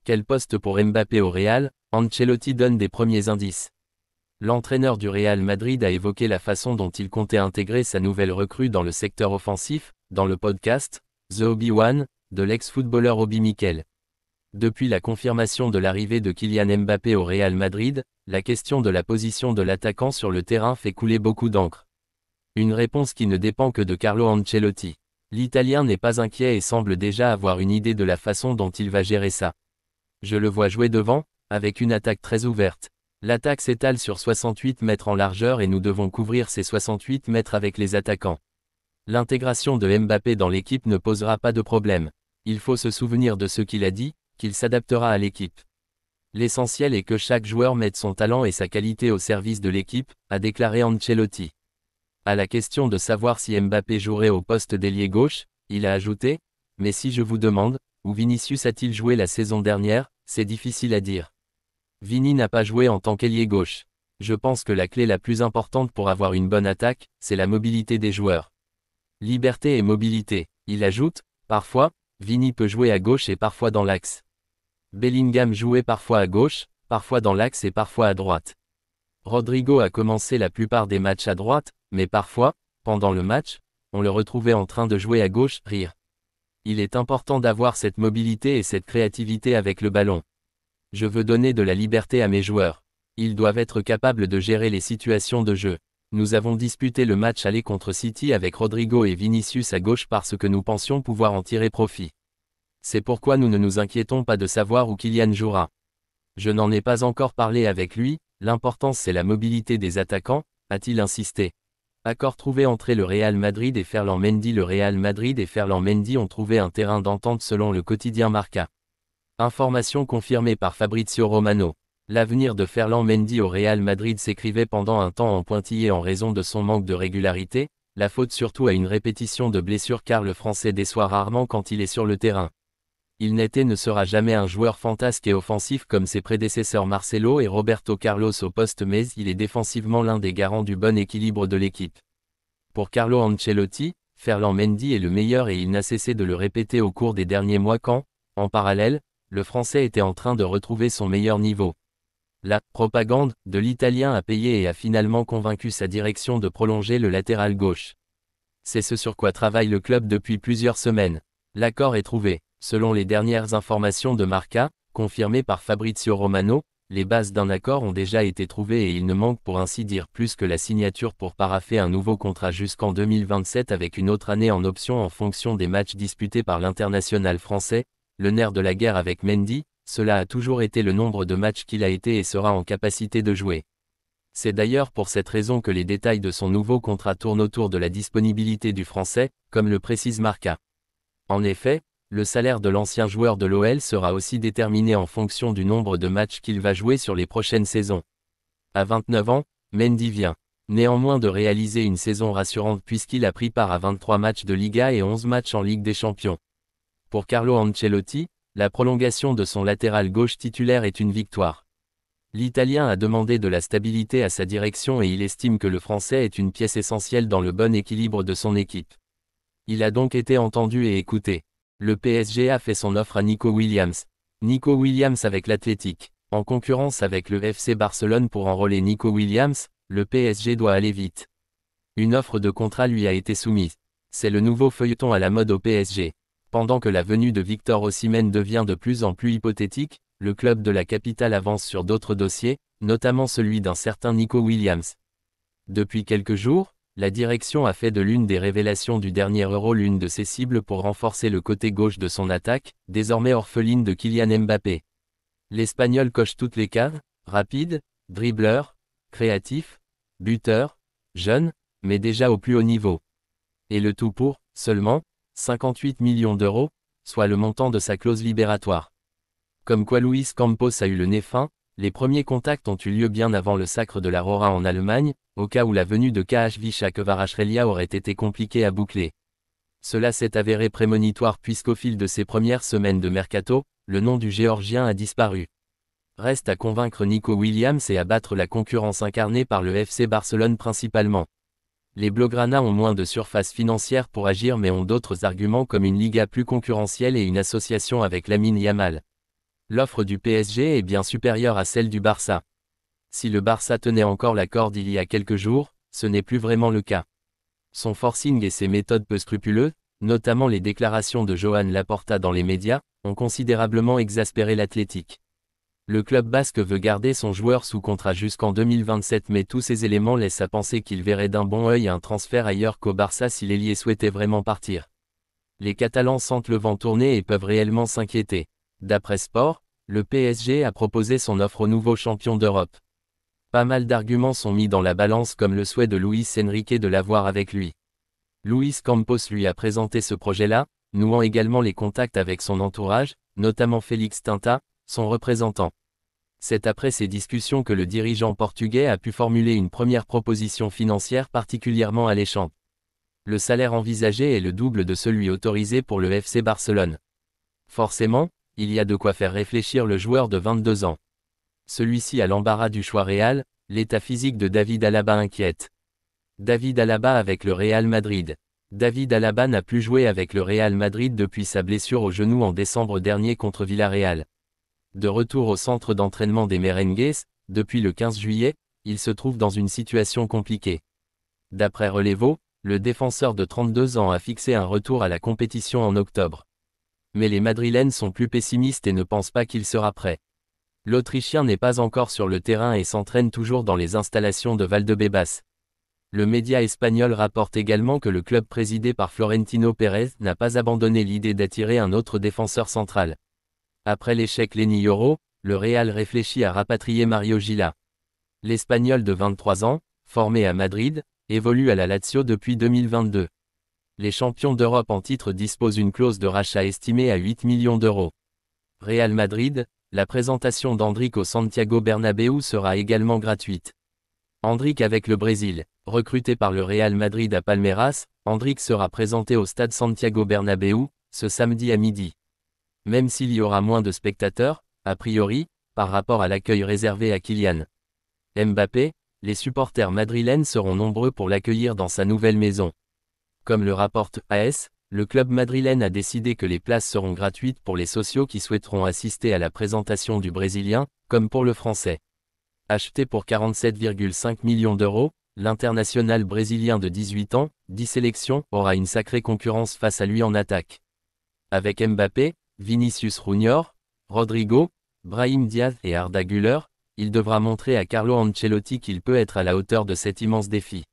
Quel poste pour Mbappé au Real? Ancelotti donne des premiers indices. L'entraîneur du Real Madrid a évoqué la façon dont il comptait intégrer sa nouvelle recrue dans le secteur offensif, dans le podcast The Obi-Wan de l'ex-footballeur Obi Mikel. Depuis la confirmation de l'arrivée de Kylian Mbappé au Real Madrid, la question de la position de l'attaquant sur le terrain fait couler beaucoup d'encre. Une réponse qui ne dépend que de Carlo Ancelotti. L'Italien n'est pas inquiet et semble déjà avoir une idée de la façon dont il va gérer ça. Je le vois jouer devant, avec une attaque très ouverte. L'attaque s'étale sur 68 mètres en largeur et nous devons couvrir ces 68 mètres avec les attaquants. L'intégration de Mbappé dans l'équipe ne posera pas de problème. Il faut se souvenir de ce qu'il a dit, qu'il s'adaptera à l'équipe. L'essentiel est que chaque joueur mette son talent et sa qualité au service de l'équipe, a déclaré Ancelotti. À la question de savoir si Mbappé jouerait au poste d'ailier gauche, il a ajouté « Mais si je vous demande, où Vinicius a-t-il joué la saison dernière, c'est difficile à dire. Vini n'a pas joué en tant qu'ailier gauche. Je pense que la clé la plus importante pour avoir une bonne attaque, c'est la mobilité des joueurs. Liberté et mobilité. Il ajoute, parfois, Vini peut jouer à gauche et parfois dans l'axe. Bellingham jouait parfois à gauche, parfois dans l'axe et parfois à droite. Rodrigo a commencé la plupart des matchs à droite, mais parfois, pendant le match, on le retrouvait en train de jouer à gauche, rire. Il est important d'avoir cette mobilité et cette créativité avec le ballon. Je veux donner de la liberté à mes joueurs. Ils doivent être capables de gérer les situations de jeu. Nous avons disputé le match aller contre City avec Rodrigo et Vinicius à gauche parce que nous pensions pouvoir en tirer profit. C'est pourquoi nous ne nous inquiétons pas de savoir où Kylian jouera. Je n'en ai pas encore parlé avec lui, l'important c'est la mobilité des attaquants, a-t-il insisté. Accord trouvé entre le Real Madrid et Ferland Mendy. Le Real Madrid et Ferland Mendy ont trouvé un terrain d'entente selon le quotidien Marca. Information confirmée par Fabrizio Romano. L'avenir de Ferland Mendy au Real Madrid s'écrivait pendant un temps en pointillé en raison de son manque de régularité, la faute surtout à une répétition de blessures car le Français déçoit rarement quand il est sur le terrain. Il n'est et ne sera jamais un joueur fantasque et offensif comme ses prédécesseurs Marcelo et Roberto Carlos au poste mais il est défensivement l'un des garants du bon équilibre de l'équipe. Pour Carlo Ancelotti, Ferland Mendy est le meilleur et il n'a cessé de le répéter au cours des derniers mois quand, en parallèle, le Français était en train de retrouver son meilleur niveau. La propagande de l'Italien a payé et a finalement convaincu sa direction de prolonger le latéral gauche. C'est ce sur quoi travaille le club depuis plusieurs semaines. L'accord est trouvé. Selon les dernières informations de Marca, confirmées par Fabrizio Romano, les bases d'un accord ont déjà été trouvées et il ne manque pour ainsi dire plus que la signature pour paraffer un nouveau contrat jusqu'en 2027 avec une autre année en option en fonction des matchs disputés par l'international français. Le nerf de la guerre avec Mendy, cela a toujours été le nombre de matchs qu'il a été et sera en capacité de jouer. C'est d'ailleurs pour cette raison que les détails de son nouveau contrat tournent autour de la disponibilité du Français, comme le précise Marca. En effet, le salaire de l'ancien joueur de l'OL sera aussi déterminé en fonction du nombre de matchs qu'il va jouer sur les prochaines saisons. À 29 ans, Mendy vient néanmoins de réaliser une saison rassurante puisqu'il a pris part à 23 matchs de Liga et 11 matchs en Ligue des Champions. Pour Carlo Ancelotti, la prolongation de son latéral gauche titulaire est une victoire. L'Italien a demandé de la stabilité à sa direction et il estime que le Français est une pièce essentielle dans le bon équilibre de son équipe. Il a donc été entendu et écouté. Le PSG a fait son offre à Nico Williams. Nico Williams avec l'Athletic. En concurrence avec le FC Barcelone pour enrôler Nico Williams, le PSG doit aller vite. Une offre de contrat lui a été soumise. C'est le nouveau feuilleton à la mode au PSG. Pendant que la venue de Victor Osimhen devient de plus en plus hypothétique, le club de la capitale avance sur d'autres dossiers, notamment celui d'un certain Nico Williams. Depuis quelques jours, la direction a fait de l'une des révélations du dernier Euro l'une de ses cibles pour renforcer le côté gauche de son attaque, désormais orpheline de Kylian Mbappé. L'Espagnol coche toutes les cases, rapide, dribbleur, créatif, buteur, jeune, mais déjà au plus haut niveau. Et le tout pour, seulement, 58 millions d'euros, soit le montant de sa clause libératoire. Comme quoi Luis Campos a eu le nez fin, les premiers contacts ont eu lieu bien avant le sacre de la Rora en Allemagne, au cas où la venue de KHV Kvaratskhelia aurait été compliquée à boucler. Cela s'est avéré prémonitoire puisqu'au fil de ces premières semaines de mercato, le nom du Géorgien a disparu. Reste à convaincre Nico Williams et à battre la concurrence incarnée par le FC Barcelone principalement. Les Blaugrana ont moins de surface financière pour agir mais ont d'autres arguments comme une Liga plus concurrentielle et une association avec Lamine Yamal. L'offre du PSG est bien supérieure à celle du Barça. Si le Barça tenait encore la corde il y a quelques jours, ce n'est plus vraiment le cas. Son forcing et ses méthodes peu scrupuleuses, notamment les déclarations de Joan Laporta dans les médias, ont considérablement exaspéré l'Athletic. Le club basque veut garder son joueur sous contrat jusqu'en 2027, mais tous ces éléments laissent à penser qu'il verrait d'un bon œil un transfert ailleurs qu'au Barça si l'ailier souhaitait vraiment partir. Les Catalans sentent le vent tourner et peuvent réellement s'inquiéter. D'après Sport, le PSG a proposé son offre au nouveau champion d'Europe. Pas mal d'arguments sont mis dans la balance, comme le souhait de Luis Enrique de l'avoir avec lui. Luis Campos lui a présenté ce projet-là, nouant également les contacts avec son entourage, notamment Félix Tinta, son représentant. C'est après ces discussions que le dirigeant portugais a pu formuler une première proposition financière particulièrement alléchante. Le salaire envisagé est le double de celui autorisé pour le FC Barcelone. Forcément, il y a de quoi faire réfléchir le joueur de 22 ans. Celui-ci a l'embarras du choix réel, l'état physique de David Alaba inquiète. David Alaba avec le Real Madrid. David Alaba n'a plus joué avec le Real Madrid depuis sa blessure au genou en décembre dernier contre Villarreal. De retour au centre d'entraînement des Merengues, depuis le 15 juillet, il se trouve dans une situation compliquée. D'après Relevo, le défenseur de 32 ans a fixé un retour à la compétition en octobre. Mais les Madrilènes sont plus pessimistes et ne pensent pas qu'il sera prêt. L'Autrichien n'est pas encore sur le terrain et s'entraîne toujours dans les installations de Valdebebas. Le média espagnol rapporte également que le club présidé par Florentino Pérez n'a pas abandonné l'idée d'attirer un autre défenseur central. Après l'échec Lenny Yoro, le Real réfléchit à rapatrier Mario Gila. L'Espagnol de 23 ans, formé à Madrid, évolue à la Lazio depuis 2022. Les champions d'Europe en titre disposent d'une clause de rachat estimée à 8 millions d'euros. Real Madrid, la présentation d'Endrick au Santiago Bernabéu sera également gratuite. Endrick avec le Brésil. Recruté par le Real Madrid à Palmeiras, Endrick sera présenté au stade Santiago Bernabéu, ce samedi à midi. Même s'il y aura moins de spectateurs, a priori, par rapport à l'accueil réservé à Kylian Mbappé, les supporters madrilènes seront nombreux pour l'accueillir dans sa nouvelle maison. Comme le rapporte AS, le club madrilène a décidé que les places seront gratuites pour les socios qui souhaiteront assister à la présentation du Brésilien, comme pour le Français. Acheté pour 47,5 millions d'euros, l'international brésilien de 18 ans, 10 sélections, aura une sacrée concurrence face à lui en attaque. Avec Mbappé, Vinicius Junior, Rodrigo, Brahim Diaz et Arda Güler, il devra montrer à Carlo Ancelotti qu'il peut être à la hauteur de cet immense défi.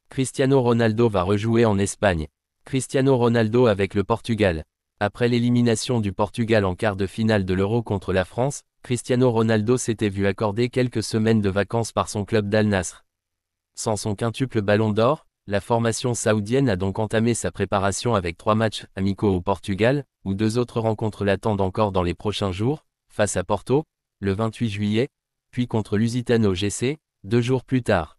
Cristiano Ronaldo va rejouer en Espagne. Cristiano Ronaldo avec le Portugal. Après l'élimination du Portugal en quart de finale de l'Euro contre la France, Cristiano Ronaldo s'était vu accorder quelques semaines de vacances par son club d'Al Nassr. Sans son quintuple ballon d'or, la formation saoudienne a donc entamé sa préparation avec 3 matchs amicaux au Portugal, où 2 autres rencontres l'attendent encore dans les prochains jours, face à Porto, le 28 juillet, puis contre Lusitano GC, 2 jours plus tard.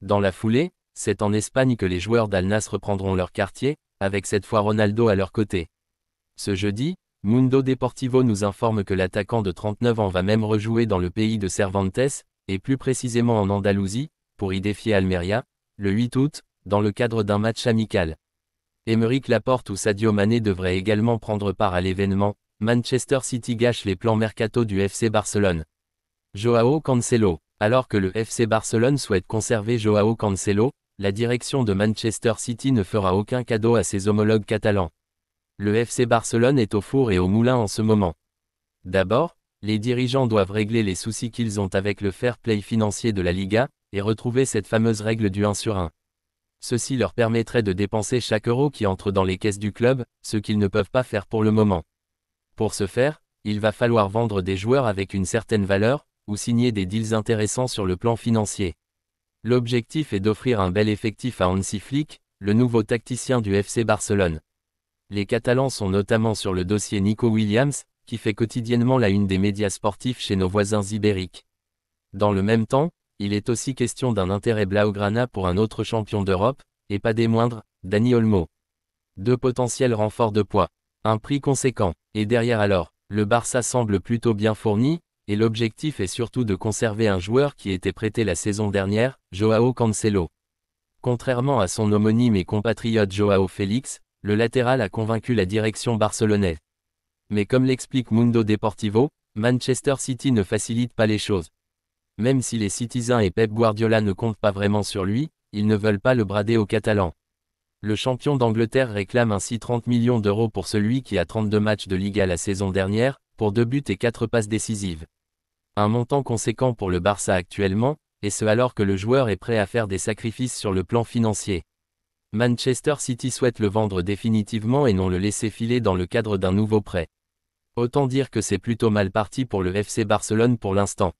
Dans la foulée, c'est en Espagne que les joueurs d'Al Nassr reprendront leur quartier, avec cette fois Ronaldo à leur côté. Ce jeudi, Mundo Deportivo nous informe que l'attaquant de 39 ans va même rejouer dans le pays de Cervantes, et plus précisément en Andalousie, pour y défier Almeria, le 8 août, dans le cadre d'un match amical. Aymeric Laporte ou Sadio Mané devraient également prendre part à l'événement. Manchester City gâche les plans mercato du FC Barcelone. Joao Cancelo. Alors que le FC Barcelone souhaite conserver Joao Cancelo, la direction de Manchester City ne fera aucun cadeau à ses homologues catalans. Le FC Barcelone est au four et au moulin en ce moment. D'abord, les dirigeants doivent régler les soucis qu'ils ont avec le fair play financier de la Liga, et retrouver cette fameuse règle du 1 sur 1. Ceci leur permettrait de dépenser chaque euro qui entre dans les caisses du club, ce qu'ils ne peuvent pas faire pour le moment. Pour ce faire, il va falloir vendre des joueurs avec une certaine valeur, ou signer des deals intéressants sur le plan financier. L'objectif est d'offrir un bel effectif à Hansi Flick, le nouveau tacticien du FC Barcelone. Les Catalans sont notamment sur le dossier Nico Williams, qui fait quotidiennement la une des médias sportifs chez nos voisins ibériques. Dans le même temps, il est aussi question d'un intérêt blaugrana pour un autre champion d'Europe, et pas des moindres, Dani Olmo. 2 potentiels renforts de poids. Un prix conséquent. Et derrière alors, le Barça semble plutôt bien fourni, et l'objectif est surtout de conserver un joueur qui était prêté la saison dernière, Joao Cancelo. Contrairement à son homonyme et compatriote Joao Félix, le latéral a convaincu la direction barcelonaise. Mais comme l'explique Mundo Deportivo, Manchester City ne facilite pas les choses. Même si les Citizens et Pep Guardiola ne comptent pas vraiment sur lui, ils ne veulent pas le brader aux Catalans. Le champion d'Angleterre réclame ainsi 30 millions d'euros pour celui qui a 32 matchs de Liga la saison dernière, pour 2 buts et 4 passes décisives. Un montant conséquent pour le Barça actuellement, et ce alors que le joueur est prêt à faire des sacrifices sur le plan financier. Manchester City souhaite le vendre définitivement et non le laisser filer dans le cadre d'un nouveau prêt. Autant dire que c'est plutôt mal parti pour le FC Barcelone pour l'instant.